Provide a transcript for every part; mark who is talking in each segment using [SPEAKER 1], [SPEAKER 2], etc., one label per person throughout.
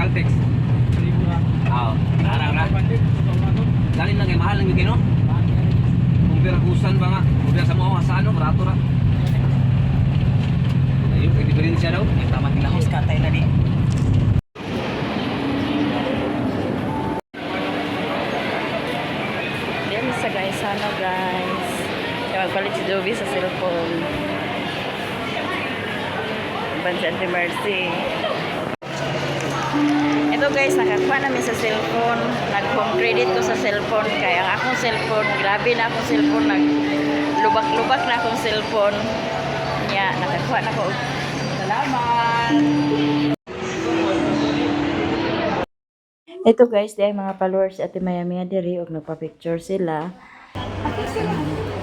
[SPEAKER 1] Caltex. Oo, narang na. Galing lang kay mahal ng bigay, no? Kung piragusan ba nga, kung pira sa mga sa ano, barato ra. Ayun, kay diferensya daw. Yung tama kinahos ka tayo na di.
[SPEAKER 2] Yan sa guys, ano guys. Yung magpalit si Joby sa cellphone. Bansa Ate Mercy. Ito guys, nakakuha namin sa cellphone. Nag-home credit ko sa cellphone. Kaya ang akong cellphone, grabe na akong cellphone. Naglubak-lubak na akong cellphone. Kaya nakakuha na ko. Salamat! Ito guys, di ay mga followers at Maya diri og nagpa-picture sila.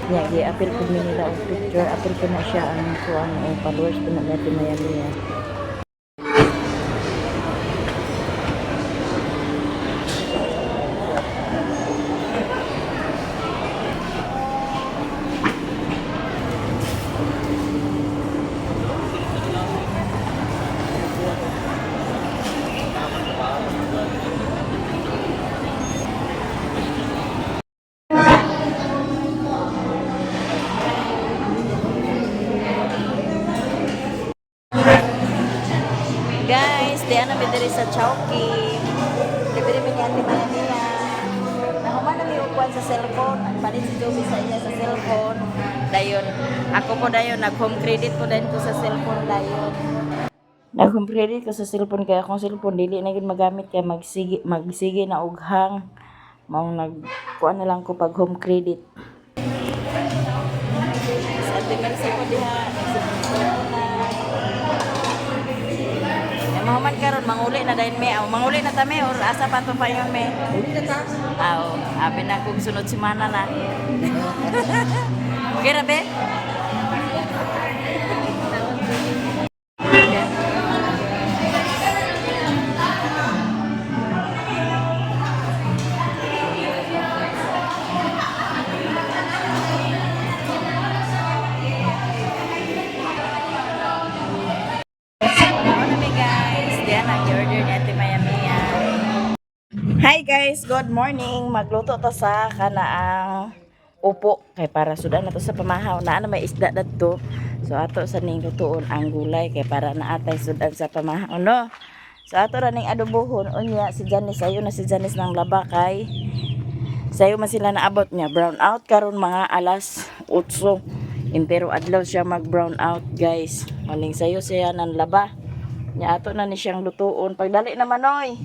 [SPEAKER 2] Apil ko nila og picture. Apil ko na siya ang kuang followers ko na natin Maya. Guys, di na mi diri sa Chowking. Dibiri mi ni Ate Maya. Nahuman na mi upuan sa cellphone. Ang palit si Joby sa iya sa cellphone. Dayon, ako po dayon nag-home credit po din ko sa cellphone dayon. Nag-home credit ko sa cellphone kaya akong cellphone dili na gid magamit kay magsige na og hang. Mao nagkuan na lang ko pag home credit. Sa Ate Mercy ko diha. Mahuman karon manguli na dayon me. Manguli na ta me or asa pa to pa yon me. Uli na ta. Abi na kung sunod semana na. Okay ra be? Hi guys, good morning. Magluto to sa kanaang upo kay para sudan na to sa pamahaw na may isda dadto. So ato sa ning lutuon ang gulay kay para naatay sudan sa pamahaw no. So ato ra ning adobohon unya si Janice ayo na si Janice nang laba kay sayo man sila naabot niya brown out karon mga alas 8. Pero adlaw siya mag brown out guys. Maling sayo siya nang laba. Nya ato na ni siyang lutuon pagdali naman oy.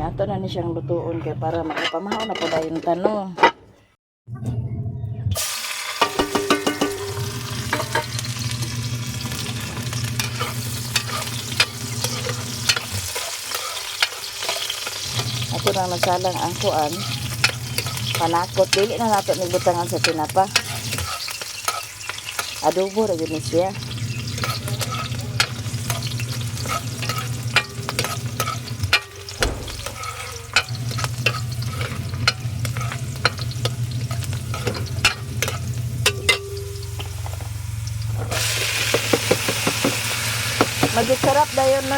[SPEAKER 2] Ato na ni siyang lutuon kay para makapamahaw na po dayon tanong. Ato na nasalang ang kuan. Panakot dili na nato ni butangan sa tinapa. Adobo ra gyud siya. Magsarap dayon no.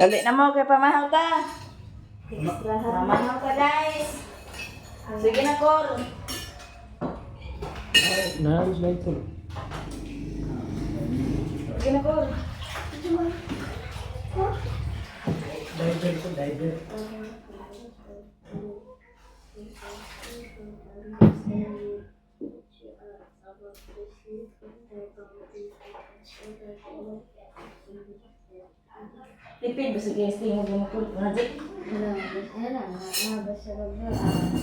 [SPEAKER 2] Dali na mo kay pamahaw ta. Pamahaw ka guys. Sige na Cor.
[SPEAKER 3] Naharus na ito.
[SPEAKER 2] Sige na Cor.
[SPEAKER 3] Diver ko, diver.
[SPEAKER 2] Tipid ba sa guesting mo gumukul? Magic?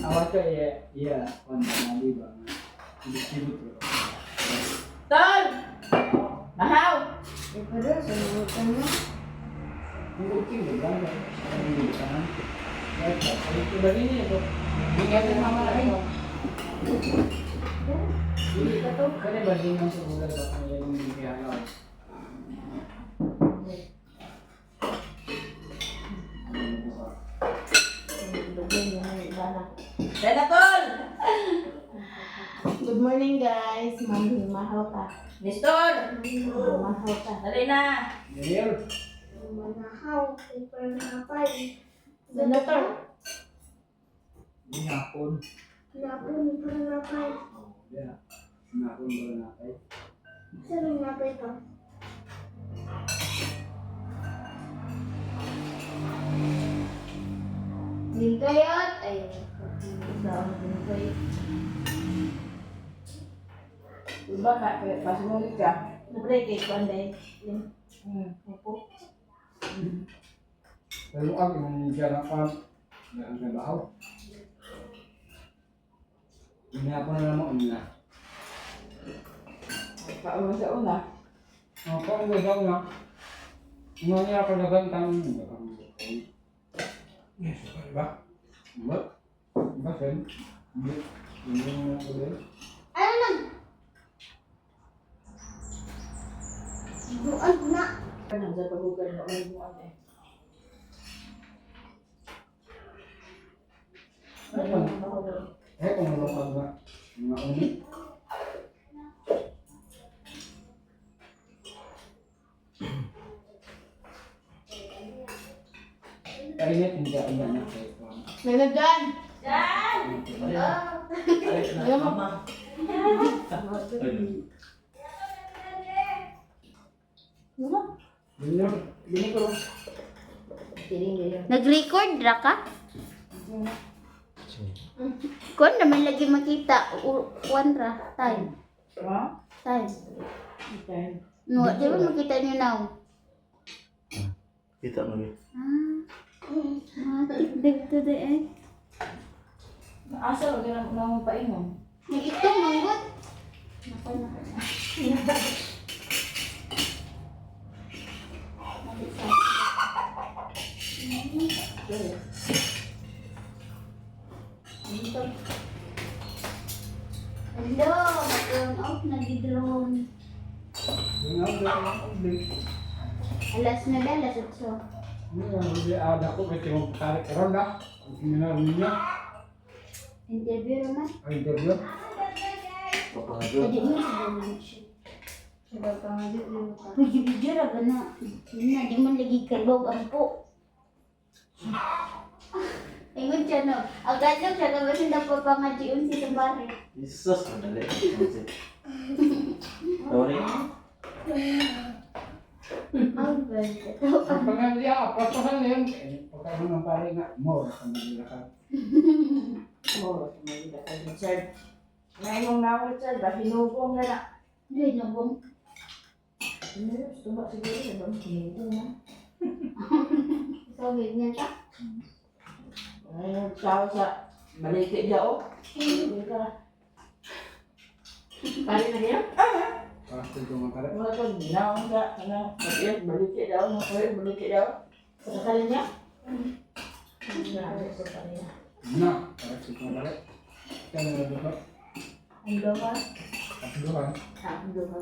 [SPEAKER 3] Awak tu ya, kondanali bang. Distributor.
[SPEAKER 2] Tol! Mahaw!
[SPEAKER 3] Mungkin bukan. Ini kan. Ya, kalau itu lagi ni tu. Ingat mama lagi. Ini kata kena banding dengan sebulan apa yang dibiarkan.
[SPEAKER 2] Senator!
[SPEAKER 4] Good morning guys, mami mahaw ka.
[SPEAKER 2] Nestor!
[SPEAKER 4] Mahaw ka.
[SPEAKER 2] Dali na!
[SPEAKER 3] Daniel.
[SPEAKER 4] Mahaw, super napay. Senator.
[SPEAKER 3] Ini akun.
[SPEAKER 4] Napon, super napay.
[SPEAKER 3] Ya. Akun boleh napai.
[SPEAKER 4] Saan napay to? Lingkayot. Ay, daon lingkayot.
[SPEAKER 2] Iba ka, pas mo ka.
[SPEAKER 4] Nabre kay Panday. Opo.
[SPEAKER 3] Lalu aku menjalankan dengan kebahaw. Ini apa nama umnya?
[SPEAKER 2] Paano sa una?
[SPEAKER 3] Apa enggak tahu ya? Umumnya aku dapat tanggung jawab. Ya, suka mbak. Mbak, mbak kan? Ini aku deh.
[SPEAKER 4] Ano nag? Doon na.
[SPEAKER 2] Kanang sa pagbukan na may buwan eh.
[SPEAKER 3] Kung melupakan mbak, nggak unik. Kayaknya tidak banyak kayak
[SPEAKER 4] Meron dyan.
[SPEAKER 2] Alam mo?
[SPEAKER 3] bener.
[SPEAKER 2] Dini ko.
[SPEAKER 4] Nag-record ra ka? Kung naman lagi makita, one ra, time.
[SPEAKER 2] Ha?
[SPEAKER 4] Time.
[SPEAKER 2] Okay.
[SPEAKER 4] No, di ba makita niyo now?
[SPEAKER 5] Kita lagi.
[SPEAKER 4] Tigdig to the end.
[SPEAKER 2] Asa lagi na mo painom?
[SPEAKER 4] May itong manggot. Nako na. Hello, mag-turn off na di-drone. Alas na ba? Alas 8.
[SPEAKER 3] Ini yang lebih ada aku kecil tarik ronda, gimana rumahnya?
[SPEAKER 4] Interview naman.
[SPEAKER 3] Interview.
[SPEAKER 4] Jadi mo sa siya. Sa pangalit mo ka. Video ra gana. Yun na, di man lagi kalbaw ang po. Ingon siya no. Ang gano'n siya na kasi napapangadjiun si Tambari.
[SPEAKER 5] Yesus, madali. Sorry.
[SPEAKER 4] Ang ganda.
[SPEAKER 3] Pengen dia apa tuh yang pakai nama paling nggak mau kan?
[SPEAKER 2] Oo, tumuli ka Richard. Naimong na Richard, ba hinugong na na.
[SPEAKER 4] Hindi na bong.
[SPEAKER 2] Gusto ba siguro na bang hinugong na?
[SPEAKER 4] So, ganyan siya.
[SPEAKER 2] Ay, tao sa baliki daw. Kali na niya?
[SPEAKER 3] Pasti tuh makan.
[SPEAKER 2] Wala ko ginaon sa kanang pag-iyak, baliki daw, makulit, baliki daw. Sa kali niya? Grabe sa kali niya.
[SPEAKER 3] Nah, tarik situ makan. Kan ada dua,
[SPEAKER 2] Ando ka?
[SPEAKER 3] dua.
[SPEAKER 2] Ando ka.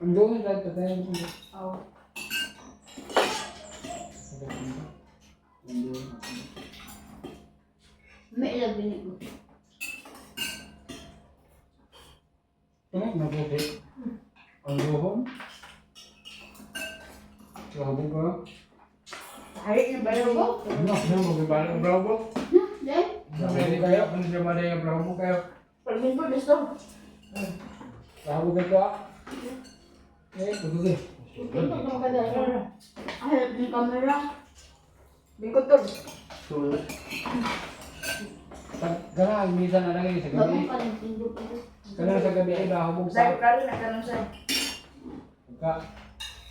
[SPEAKER 3] Dua ini kan katanya.
[SPEAKER 2] Oh.
[SPEAKER 4] May labi ni ko.
[SPEAKER 3] Ini kenapa sih? Ang dohon. Sabi ko, Ano mo gibalik ang bravo?
[SPEAKER 4] Dahil,
[SPEAKER 3] Pwede kayo, kung siya maday ang bravo kayo.
[SPEAKER 2] Permin po, gusto.
[SPEAKER 3] Bravo ka ito ah. Pagkagay.
[SPEAKER 2] Ito naman ka dahil.
[SPEAKER 4] ahal ng kamera.
[SPEAKER 2] Bingkot to.
[SPEAKER 3] Pag gana, minsan na lang sa
[SPEAKER 4] Bagong
[SPEAKER 3] gabi.
[SPEAKER 4] ka ng pindot.
[SPEAKER 3] Kana sa gabi ay bahubog
[SPEAKER 2] Sa'yo
[SPEAKER 3] sa.
[SPEAKER 2] ka rin, nagkaroon sa'yo.
[SPEAKER 3] Pagka,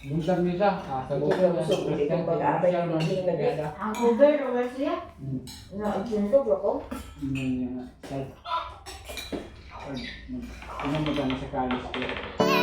[SPEAKER 3] buntag minsan. Sa buto
[SPEAKER 2] Ito, gusto ko, hindi kong pag-aabay ng mga hinagay.
[SPEAKER 4] Ang cover, over siya.
[SPEAKER 2] Nag-sintog ako.
[SPEAKER 3] Ano mo ka na sa kalis ko.